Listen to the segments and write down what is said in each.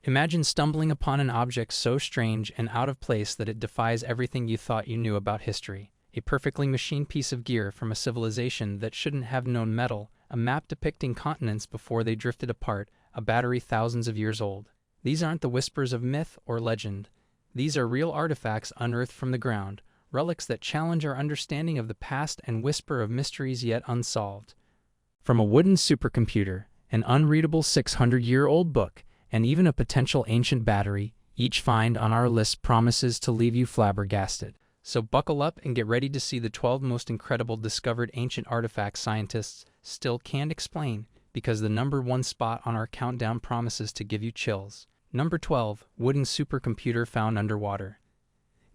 Imagine stumbling upon an object so strange and out of place that it defies everything you thought you knew about history. A perfectly machined piece of gear from a civilization that shouldn't have known metal, a map depicting continents before they drifted apart, a battery thousands of years old. These aren't the whispers of myth or legend. These are real artifacts unearthed from the ground, relics that challenge our understanding of the past and whisper of mysteries yet unsolved. From a wooden supercomputer, an unreadable 600-year-old book, and even a potential ancient battery, each find on our list promises to leave you flabbergasted. So buckle up and get ready to see the 12 most incredible discovered ancient artifacts scientists still can't explain, because the number one spot on our countdown promises to give you chills. Number 12. Wooden supercomputer found underwater.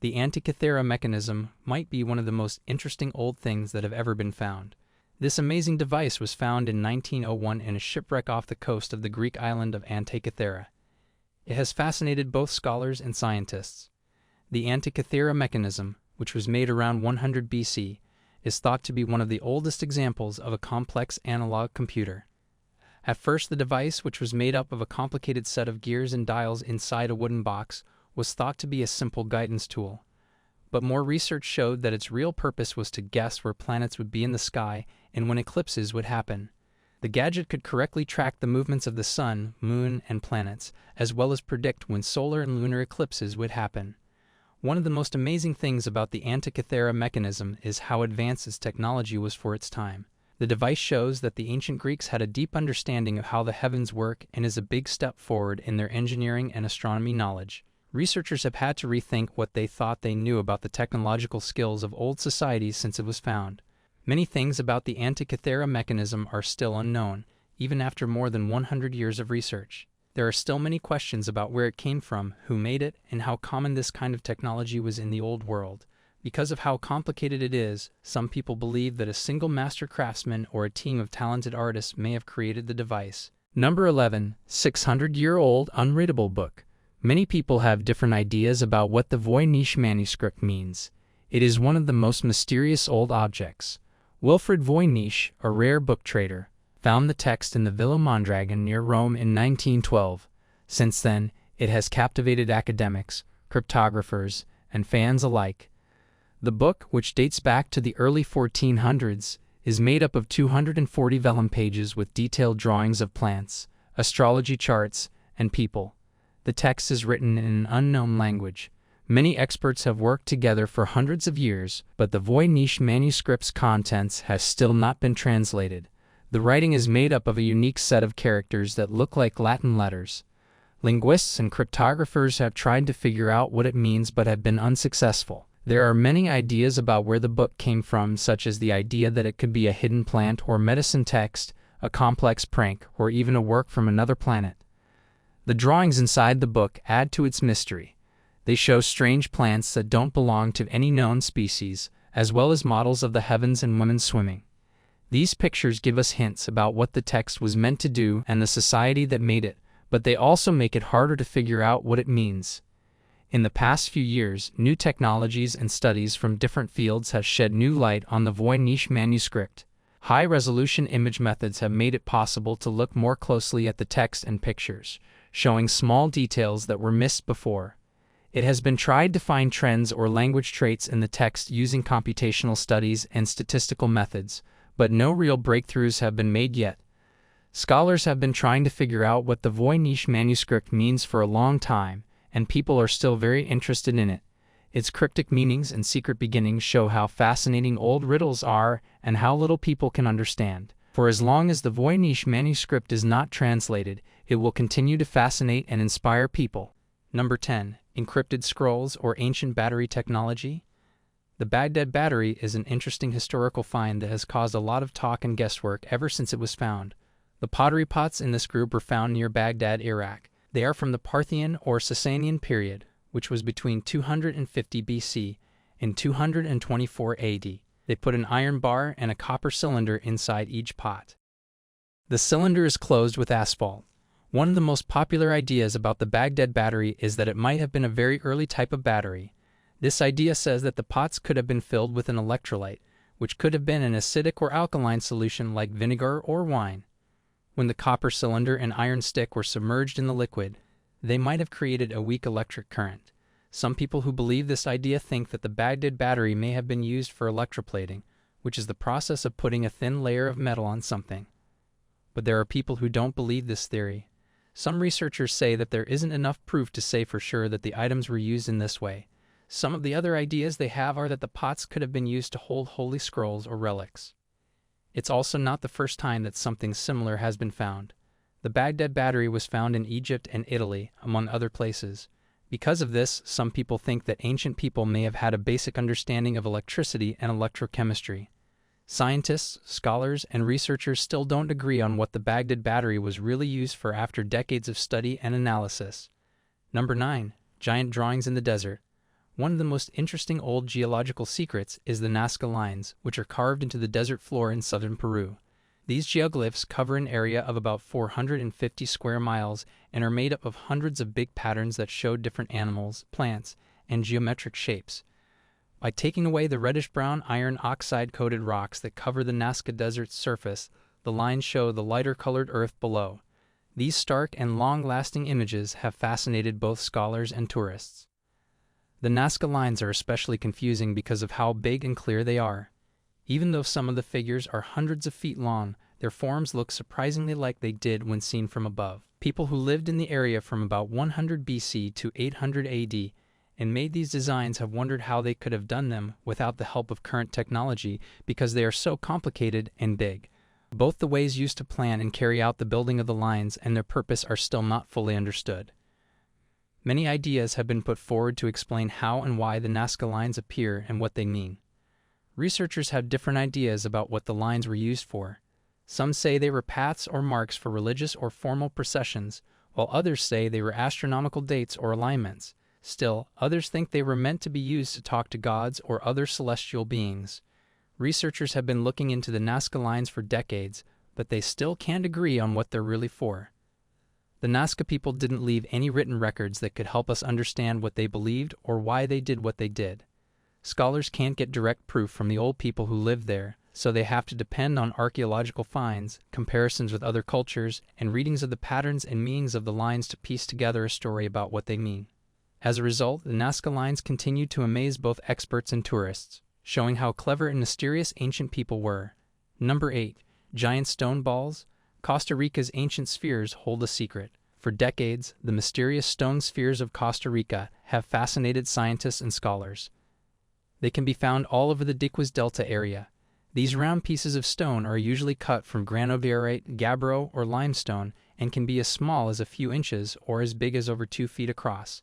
The Antikythera mechanism might be one of the most interesting old things that have ever been found. This amazing device was found in 1901 in a shipwreck off the coast of the Greek island of Antikythera. It has fascinated both scholars and scientists. The Antikythera mechanism, which was made around 100 BC, is thought to be one of the oldest examples of a complex analog computer. At first, the device, which was made up of a complicated set of gears and dials inside a wooden box, was thought to be a simple guidance tool. But more research showed that its real purpose was to guess where planets would be in the sky and when eclipses would happen. The gadget could correctly track the movements of the sun, moon, and planets, as well as predict when solar and lunar eclipses would happen. One of the most amazing things about the Antikythera mechanism is how advanced its technology was for its time. The device shows that the ancient Greeks had a deep understanding of how the heavens work and is a big step forward in their engineering and astronomy knowledge. Researchers have had to rethink what they thought they knew about the technological skills of old societies since it was found. Many things about the Antikythera mechanism are still unknown, even after more than 100 years of research. There are still many questions about where it came from, who made it, and how common this kind of technology was in the old world. Because of how complicated it is, some people believe that a single master craftsman or a team of talented artists may have created the device. Number 11. 600-year-old unreadable book. Many people have different ideas about what the Voynich manuscript means. It is one of the most mysterious old objects. Wilfrid Voynich, a rare book trader, found the text in the Villa Mondragon near Rome in 1912. Since then, it has captivated academics, cryptographers, and fans alike. The book, which dates back to the early 1400s, is made up of 240 vellum pages with detailed drawings of plants, astrology charts, and people. The text is written in an unknown language. Many experts have worked together for hundreds of years, but the Voynich manuscript's contents has still not been translated. The writing is made up of a unique set of characters that look like Latin letters. Linguists and cryptographers have tried to figure out what it means but have been unsuccessful. There are many ideas about where the book came from, such as the idea that it could be a hidden plant or medicine text, a complex prank, or even a work from another planet. The drawings inside the book add to its mystery. They show strange plants that don't belong to any known species, as well as models of the heavens and women swimming. These pictures give us hints about what the text was meant to do and the society that made it, but they also make it harder to figure out what it means. In the past few years, new technologies and studies from different fields have shed new light on the Voynich manuscript. High-resolution image methods have made it possible to look more closely at the text and pictures, showing small details that were missed before. It has been tried to find trends or language traits in the text using computational studies and statistical methods, but no real breakthroughs have been made yet. Scholars have been trying to figure out what the Voynich manuscript means for a long time, and people are still very interested in it. Its cryptic meanings and secret beginnings show how fascinating old riddles are and how little people can understand. For as long as the Voynich manuscript is not translated, it will continue to fascinate and inspire people. Number 10. Encrypted scrolls or ancient battery technology. The Baghdad battery is an interesting historical find that has caused a lot of talk and guesswork ever since it was found. The pottery pots in this group were found near Baghdad, Iraq. They are from the Parthian or Sasanian period, which was between 250 BC and 224 AD. They put an iron bar and a copper cylinder inside each pot. The cylinder is closed with asphalt. One of the most popular ideas about the Baghdad battery is that it might have been a very early type of battery. This idea says that the pots could have been filled with an electrolyte, which could have been an acidic or alkaline solution like vinegar or wine. When the copper cylinder and iron stick were submerged in the liquid, They might have created a weak electric current. Some people who believe this idea think that the Baghdad battery may have been used for electroplating, which is the process of putting a thin layer of metal on something. But there are people who don't believe this theory. Some researchers say that there isn't enough proof to say for sure that the items were used in this way. Some of the other ideas they have are that the pots could have been used to hold holy scrolls or relics. It's also not the first time that something similar has been found. The Baghdad battery was found in Egypt and Italy, among other places. Because of this, some people think that ancient people may have had a basic understanding of electricity and electrochemistry. Scientists, scholars, and researchers still don't agree on what the Baghdad battery was really used for after decades of study and analysis. Number 9. Giant drawings in the desert. One of the most interesting old geological secrets is the Nazca lines, which are carved into the desert floor in southern Peru. These geoglyphs cover an area of about 450 square miles and are made up of hundreds of big patterns that show different animals, plants, and geometric shapes. By taking away the reddish-brown iron oxide-coated rocks that cover the Nazca Desert's surface, the lines show the lighter-colored earth below. These stark and long-lasting images have fascinated both scholars and tourists. The Nazca lines are especially confusing because of how big and clear they are. Even though some of the figures are hundreds of feet long, their forms look surprisingly like they did when seen from above. People who lived in the area from about 100 BC to 800 AD and made these designs have wondered how they could have done them without the help of current technology because they are so complicated and big. Both the ways used to plan and carry out the building of the lines and their purpose are still not fully understood. Many ideas have been put forward to explain how and why the Nazca lines appear and what they mean. Researchers have different ideas about what the lines were used for. Some say they were paths or marks for religious or formal processions, while others say they were astronomical dates or alignments. Still, others think they were meant to be used to talk to gods or other celestial beings. Researchers have been looking into the Nazca lines for decades, but they still can't agree on what they're really for. The Nazca people didn't leave any written records that could help us understand what they believed or why they did what they did. Scholars can't get direct proof from the old people who lived there, so they have to depend on archaeological finds, comparisons with other cultures, and readings of the patterns and meanings of the lines to piece together a story about what they mean. As a result, the Nazca lines continue to amaze both experts and tourists, showing how clever and mysterious ancient people were. Number 8. Giant stone balls. Costa Rica's ancient spheres hold a secret. For decades, the mysterious stone spheres of Costa Rica have fascinated scientists and scholars. They can be found all over the Diques Delta area. These round pieces of stone are usually cut from granodiorite, gabbro, or limestone and can be as small as a few inches or as big as over 2 feet across.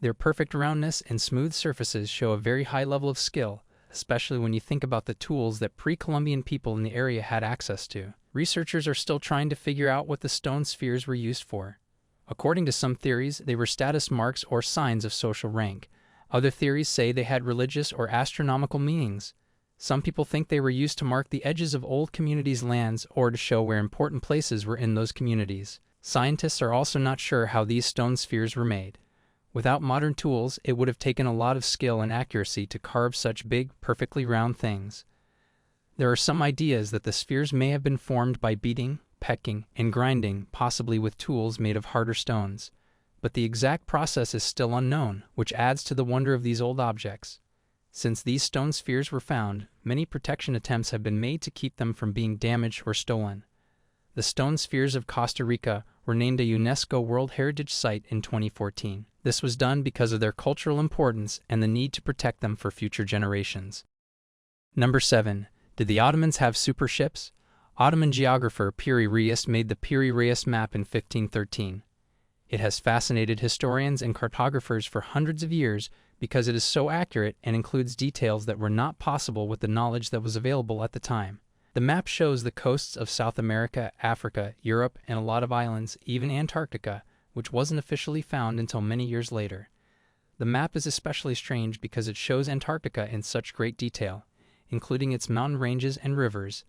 Their perfect roundness and smooth surfaces show a very high level of skill, especially when you think about the tools that pre-Columbian people in the area had access to. Researchers are still trying to figure out what the stone spheres were used for. According to some theories, they were status marks or signs of social rank. Other theories say they had religious or astronomical meanings. Some people think they were used to mark the edges of old communities' lands or to show where important places were in those communities. Scientists are also not sure how these stone spheres were made. Without modern tools, it would have taken a lot of skill and accuracy to carve such big, perfectly round things. There are some ideas that the spheres may have been formed by beating, pecking, and grinding, possibly with tools made of harder stones. But the exact process is still unknown, which adds to the wonder of these old objects. Since these stone spheres were found, many protection attempts have been made to keep them from being damaged or stolen. The stone spheres of Costa Rica were named a UNESCO World Heritage Site in 2014. This was done because of their cultural importance and the need to protect them for future generations. Number 7. Did the Ottomans have super ships? Ottoman geographer Piri Reis made the Piri Reis map in 1513. It has fascinated historians and cartographers for hundreds of years because it is so accurate and includes details that were not possible with the knowledge that was available at the time. The map shows the coasts of South America, Africa, Europe, and a lot of islands, even Antarctica, which wasn't officially found until many years later. The map is especially strange because it shows Antarctica in such great detail, including its mountain ranges and rivers.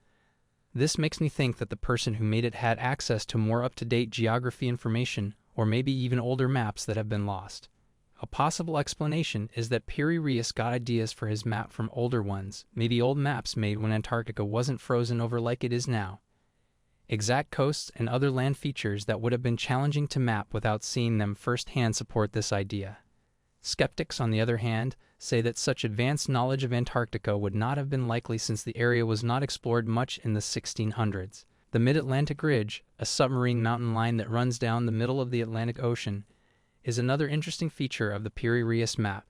This makes me think that the person who made it had access to more up-to-date geography information, or maybe even older maps that have been lost. A possible explanation is that Piri Reis got ideas for his map from older ones, maybe old maps made when Antarctica wasn't frozen over like it is now. Exact coasts and other land features that would have been challenging to map without seeing them firsthand support this idea. Skeptics, on the other hand, say that such advanced knowledge of Antarctica would not have been likely since the area was not explored much in the 1600s. The Mid-Atlantic Ridge, a submarine mountain line that runs down the middle of the Atlantic Ocean, is another interesting feature of the Piri-Reis map.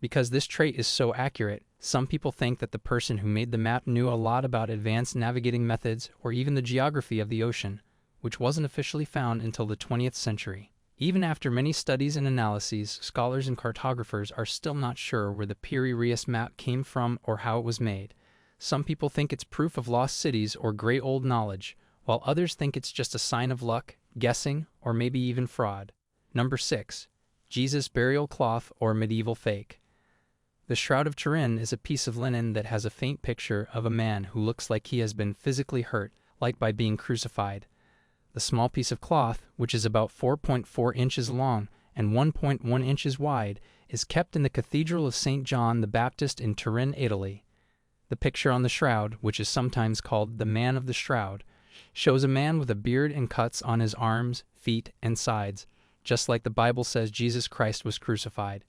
Because this trait is so accurate, some people think that the person who made the map knew a lot about advanced navigating methods or even the geography of the ocean, which wasn't officially found until the 20th century. Even after many studies and analyses, scholars and cartographers are still not sure where the Piri-Reis map came from or how it was made. Some people think it's proof of lost cities or great old knowledge, while others think it's just a sign of luck, guessing, or maybe even fraud. Number 6. Jesus burial cloth or medieval fake. The Shroud of Turin is a piece of linen that has a faint picture of a man who looks like he has been physically hurt, like by being crucified. The small piece of cloth, which is about 4.4 inches long and 1.1 inches wide, is kept in the Cathedral of St. John the Baptist in Turin, Italy. The picture on the shroud, which is sometimes called the Man of the Shroud, shows a man with a beard and cuts on his arms, feet, and sides, just like the Bible says Jesus Christ was crucified.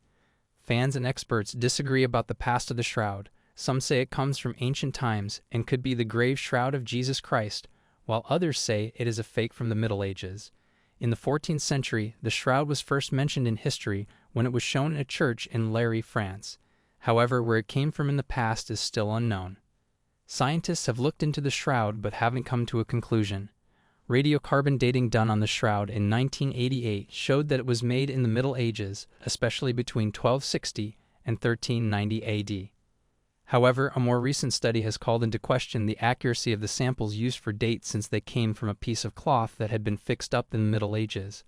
Fans and experts disagree about the past of the shroud. Some say it comes from ancient times and could be the grave shroud of Jesus Christ, while others say it is a fake from the Middle Ages. In the 14th century, the shroud was first mentioned in history when it was shown in a church in Léry, France. However, where it came from in the past is still unknown. Scientists have looked into the shroud but haven't come to a conclusion. Radiocarbon dating done on the shroud in 1988 showed that it was made in the Middle Ages, especially between 1260 and 1390 AD. However, a more recent study has called into question the accuracy of the samples used for dates since they came from a piece of cloth that had been fixed up in the Middle Ages.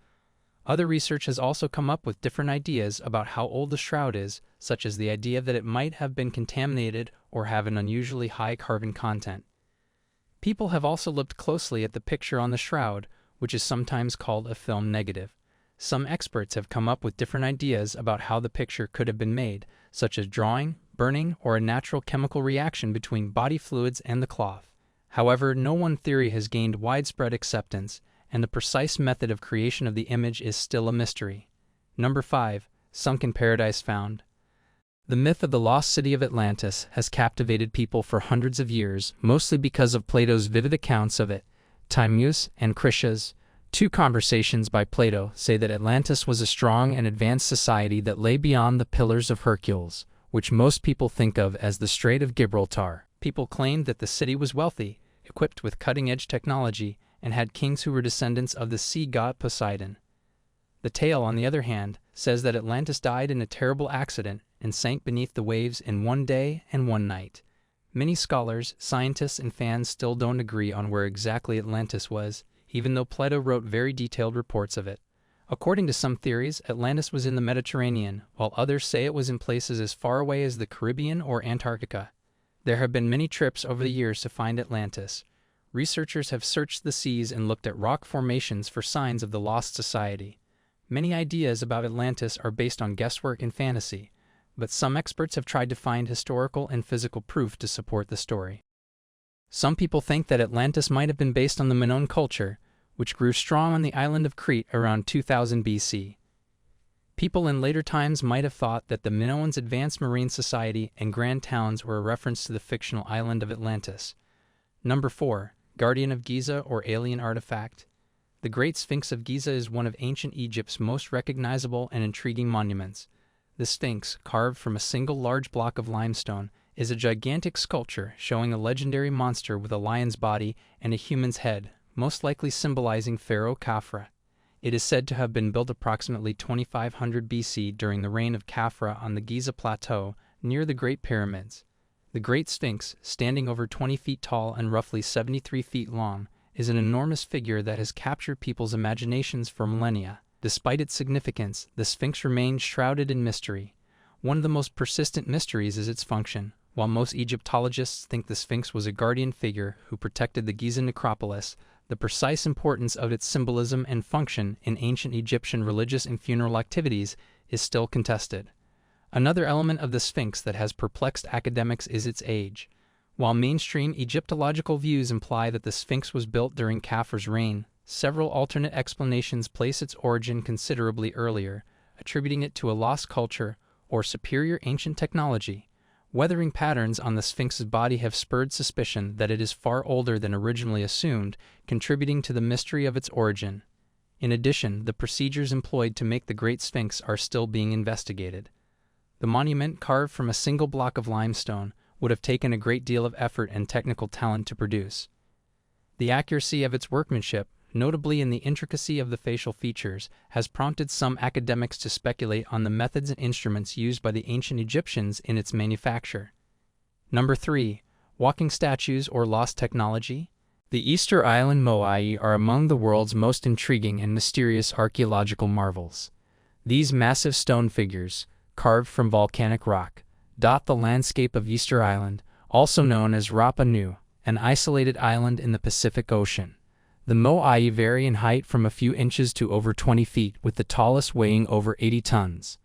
Other research has also come up with different ideas about how old the shroud is, such as the idea that it might have been contaminated or have an unusually high carbon content. People have also looked closely at the picture on the shroud, which is sometimes called a film negative. Some experts have come up with different ideas about how the picture could have been made, such as drawing, burning, or a natural chemical reaction between body fluids and the cloth. However, no one theory has gained widespread acceptance, and the precise method of creation of the image is still a mystery. Number 5. Sunken Paradise Found. The myth of the lost city of Atlantis has captivated people for hundreds of years, mostly because of Plato's vivid accounts of it. Timaeus and Critias, two conversations by Plato, say that Atlantis was a strong and advanced society that lay beyond the Pillars of Hercules, which most people think of as the Strait of Gibraltar. People claimed that the city was wealthy, equipped with cutting-edge technology, and had kings who were descendants of the sea god Poseidon. The tale, on the other hand, says that Atlantis died in a terrible accident and sank beneath the waves in one day and one night. Many scholars, scientists, and fans still don't agree on where exactly Atlantis was, even though Plato wrote very detailed reports of it. According to some theories, Atlantis was in the Mediterranean, while others say it was in places as far away as the Caribbean or Antarctica. There have been many trips over the years to find Atlantis. Researchers have searched the seas and looked at rock formations for signs of the lost society. Many ideas about Atlantis are based on guesswork and fantasy, but some experts have tried to find historical and physical proof to support the story. Some people think that Atlantis might have been based on the Minoan culture, which grew strong on the island of Crete around 2000 BC. People in later times might have thought that the Minoans' advanced marine society and grand towns were a reference to the fictional island of Atlantis. Number 4. Guardian of Giza or Alien Artifact. The Great Sphinx of Giza is one of ancient Egypt's most recognizable and intriguing monuments. The Sphinx, carved from a single large block of limestone, is a gigantic sculpture showing a legendary monster with a lion's body and a human's head, most likely symbolizing Pharaoh Khafra. It is said to have been built approximately 2500 BC during the reign of Khafra on the Giza Plateau near the Great Pyramids. The Great Sphinx, standing over 20 feet tall and roughly 73 feet long, is an enormous figure that has captured people's imaginations for millennia. Despite its significance, the Sphinx remains shrouded in mystery. One of the most persistent mysteries is its function. While most Egyptologists think the Sphinx was a guardian figure who protected the Giza necropolis, the precise importance of its symbolism and function in ancient Egyptian religious and funeral activities is still contested. Another element of the Sphinx that has perplexed academics is its age. While mainstream Egyptological views imply that the Sphinx was built during Khafre's reign, several alternate explanations place its origin considerably earlier, attributing it to a lost culture or superior ancient technology. Weathering patterns on the Sphinx's body have spurred suspicion that it is far older than originally assumed, contributing to the mystery of its origin. In addition, the procedures employed to make the Great Sphinx are still being investigated. The monument, carved from a single block of limestone, would have taken a great deal of effort and technical talent to produce. The accuracy of its workmanship, notably in the intricacy of the facial features, has prompted some academics to speculate on the methods and instruments used by the ancient Egyptians in its manufacture. Number 3. Walking statues or lost technology? The Easter Island Moai are among the world's most intriguing and mysterious archaeological marvels. These massive stone figures, carved from volcanic rock, dot the landscape of Easter Island, also known as Rapa Nui, an isolated island in the Pacific Ocean. The Moai vary in height from a few inches to over 20 feet, with the tallest weighing over 80 tons.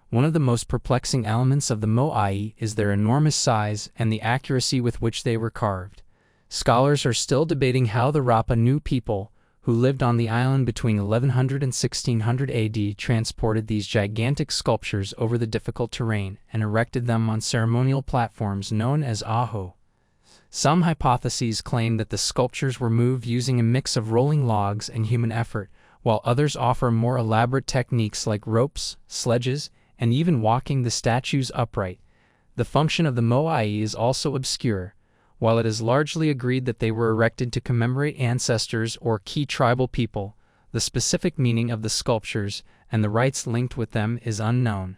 One of the most perplexing elements of the Moai is their enormous size and the accuracy with which they were carved. Scholars are still debating how the Rapa Nui people, who lived on the island between 1100 and 1600 AD, transported these gigantic sculptures over the difficult terrain and erected them on ceremonial platforms known as aho. Some hypotheses claim that the sculptures were moved using a mix of rolling logs and human effort, while others offer more elaborate techniques like ropes, sledges, and even walking the statues upright. The function of the Moai is also obscure. While it is largely agreed that they were erected to commemorate ancestors or key tribal people, the specific meaning of the sculptures and the rites linked with them is unknown.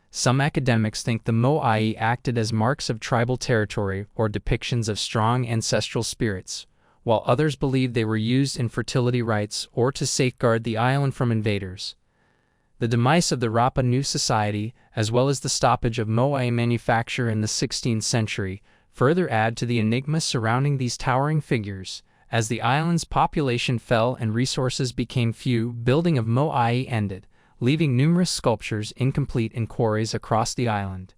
Some academics think the Moai acted as marks of tribal territory or depictions of strong ancestral spirits, while others believe they were used in fertility rites or to safeguard the island from invaders. The demise of the Rapa Nui society, as well as the stoppage of Moai manufacture in the 16th century, further add to the enigma surrounding these towering figures. As the island's population fell and resources became few, building of Moai ended, leaving numerous sculptures incomplete in quarries across the island.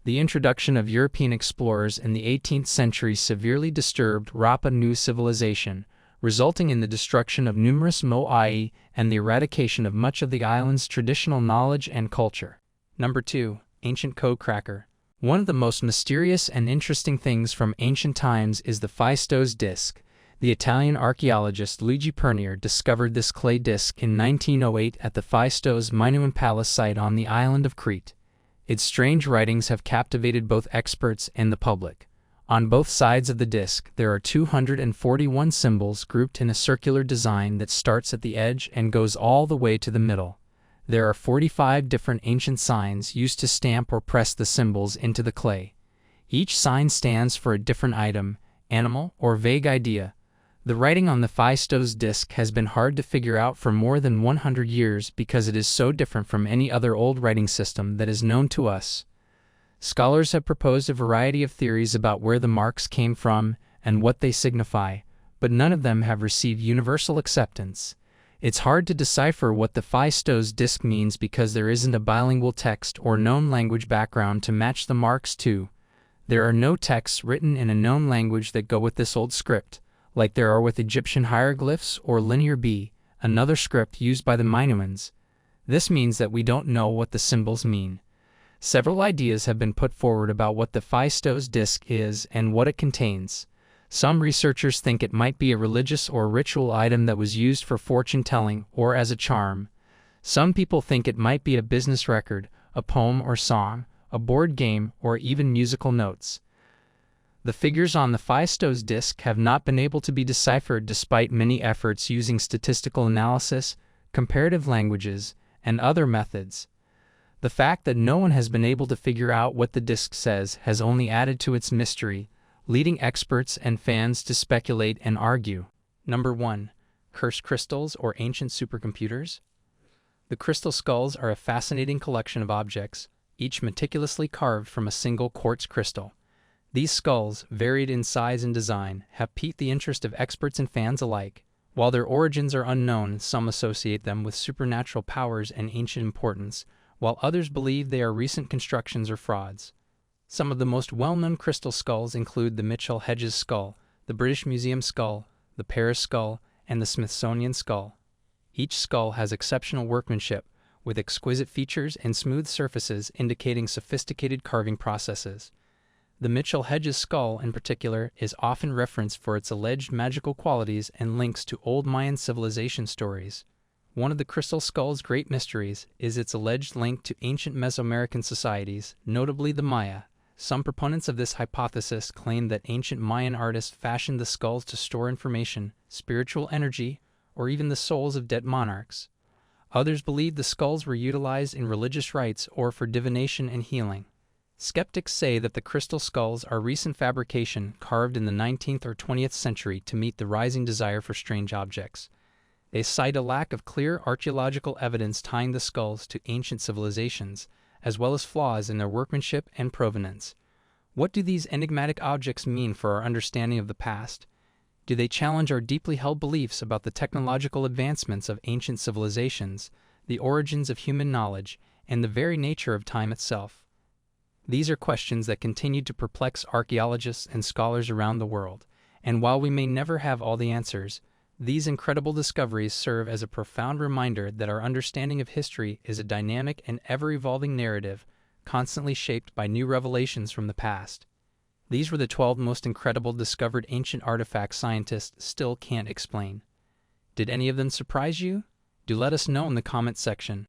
The introduction of European explorers in the 18th century severely disturbed Rapa Nui civilization, resulting in the destruction of numerous Moai and the eradication of much of the island's traditional knowledge and culture. Number 2. Ancient Code Cracker. One of the most mysterious and interesting things from ancient times is the Phaistos disc. The Italian archaeologist Luigi Pernier discovered this clay disc in 1908 at the Phaistos Minoan Palace site on the island of Crete. Its strange writings have captivated both experts and the public. On both sides of the disc, there are 241 symbols grouped in a circular design that starts at the edge and goes all the way to the middle. There are 45 different ancient signs used to stamp or press the symbols into the clay. Each sign stands for a different item, animal, or vague idea. The writing on the Phaistos disc has been hard to figure out for more than 100 years because it is so different from any other old writing system that is known to us. Scholars have proposed a variety of theories about where the marks came from and what they signify, but none of them have received universal acceptance. It's hard to decipher what the Phaistos disc means because there isn't a bilingual text or known language background to match the marks to. There are no texts written in a known language that go with this old script, like there are with Egyptian hieroglyphs or Linear B, another script used by the Minoans. This means that we don't know what the symbols mean. Several ideas have been put forward about what the Phaistos disc is and what it contains. Some researchers think it might be a religious or ritual item that was used for fortune-telling or as a charm. Some people think it might be a business record, a poem or song, a board game, or even musical notes. The figures on the Phaistos disc have not been able to be deciphered despite many efforts using statistical analysis, comparative languages, and other methods. The fact that no one has been able to figure out what the disc says has only added to its mystery, leading experts and fans to speculate and argue. Number 1. Cursed crystals or ancient supercomputers? The crystal skulls are a fascinating collection of objects, each meticulously carved from a single quartz crystal. These skulls, varied in size and design, have piqued the interest of experts and fans alike. While their origins are unknown, some associate them with supernatural powers and ancient importance, while others believe they are recent constructions or frauds. Some of the most well-known crystal skulls include the Mitchell-Hedges skull, the British Museum skull, the Paris skull, and the Smithsonian skull. Each skull has exceptional workmanship, with exquisite features and smooth surfaces indicating sophisticated carving processes. The Mitchell-Hedges skull, in particular, is often referenced for its alleged magical qualities and links to old Mayan civilization stories. One of the crystal skull's great mysteries is its alleged link to ancient Mesoamerican societies, notably the Maya. Some proponents of this hypothesis claim that ancient Mayan artists fashioned the skulls to store information, spiritual energy, or even the souls of dead monarchs. Others believe the skulls were utilized in religious rites or for divination and healing. Skeptics say that the crystal skulls are recent fabrication carved in the 19th or 20th century to meet the rising desire for strange objects. They cite a lack of clear archaeological evidence tying the skulls to ancient civilizations, as well as flaws in their workmanship and provenance. What do these enigmatic objects mean for our understanding of the past? Do they challenge our deeply held beliefs about the technological advancements of ancient civilizations, the origins of human knowledge, and the very nature of time itself? These are questions that continue to perplex archaeologists and scholars around the world, and while we may never have all the answers, these incredible discoveries serve as a profound reminder that our understanding of history is a dynamic and ever-evolving narrative, constantly shaped by new revelations from the past. These were the 12 most incredible discovered ancient artifacts scientists still can't explain. Did any of them surprise you? Do let us know in the comments section.